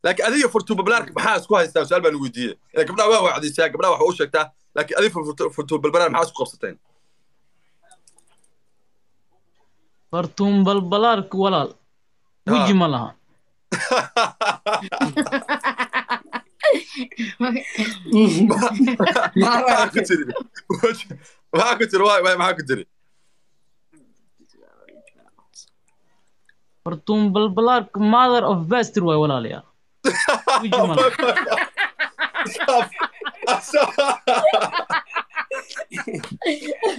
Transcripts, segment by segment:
لكن أذي فرتو بالبلار محاس كويس سؤال بنوديه قبل واحد يساق قبل واحد وشكته لكن أذي فرتو بالبلار محاس قبصتين فرتون بالبلارك ولا وجه ما لها ما كنتري ما كنتري واي ما كنتري فرتون بالبلارك mother of best ولا ليا وجه ما لها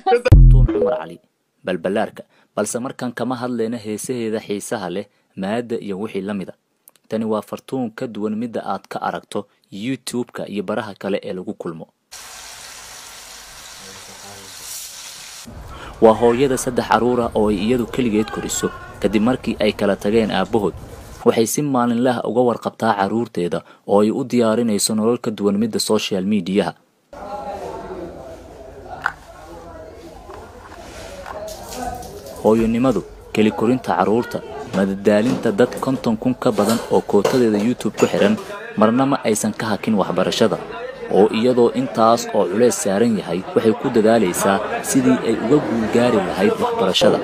fartuun cumar cali balbalaarka balse markan kama hadlayna heesaheeda xiisaha leh maada iyo wixii la mida tani waa fartuun ka duwan midda aad ka aragto youtube-ka iyo baraha kale ee lagu kulmo waa hooyada 3 caruura oo ay iyadu keligeed koriso kadib markii ay kala tageen aabahood waxay si maalinlaha uga warqabtaa caruurteeda oo ay u diyaarinayso nolol ka duwan midda social media-ha hooyonimadu keli korinta caruurta madadaalinta dad 50,000 ka badan oo kootadeeda YouTube ku xiran marna ma aysan ka hakin waxbarashada oo iyadoo intaas oo culeys saaran yahay waxay ku dadaalaysaa sidii ay uga guulgaari lahayd waxbarashada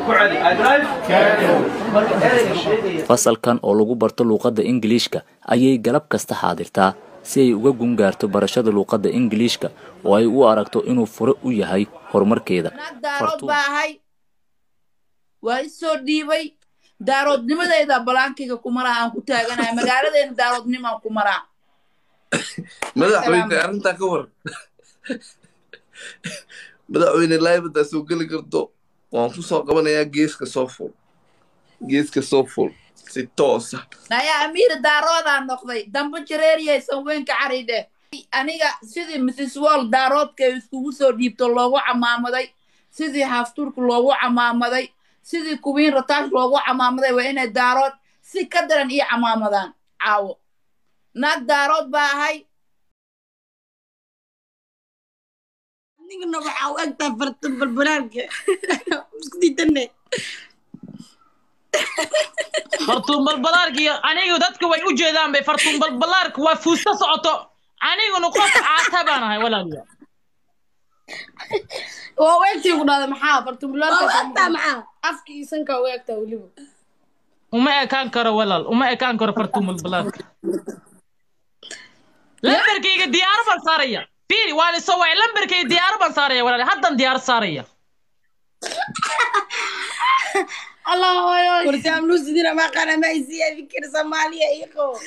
fasalkan oo lagu barto luqadda Ingiriiska ayay galab kasta xaadirtaa si ay uga gungaarto barashada luqadda Ingiriiska oo ay u aragto inuu fure u yahay horumarkeeda waa isoo dhiibay daaroodnimadayda balaankayga ku maraa aan ku taaganahay magaaladeena daaroodnimaan ku maraa madaxweyne arrintaa ka war madaxweyne laybada soo geli karto waan ku soo qabanayaa geeska soo ful si toosa naya amiir daaroodaan noqday dambo jareeriyaysan weynka caridhe aniga sidii mrs wall daaroodka iskugu soo dhiibto loogu camaamaday sidii hafturka loogu camaamaday sidii kuwiin rataash loogu camaamaday waa inay daarood si ka daran iyo camaamadaan caawo naag daarood baa ahay nigna waxaa u egtaa fartan balbalaarka iskudiidane fartuun balbalaarka iyo anigu dadka way u jeedaan bay fartuun balbalaarka waa fuusta socoto aniguna qof caata baan ahay walaaliya waa weegtii ku dhahda maxaa fartan balbalaarka maxaa afki isanka u egtaa weliba uma ekaan karo walaal uma ekaan karo fartuun balbalaarka lambarkayga diyaar baan saaraya fiiri waan isoo way lambarkayga diyaar baan saaraya walaal haddan diyaar saaraya الله يا ورسام لوسي دينا ما قانا ما يسيا فكر سماليا إيقو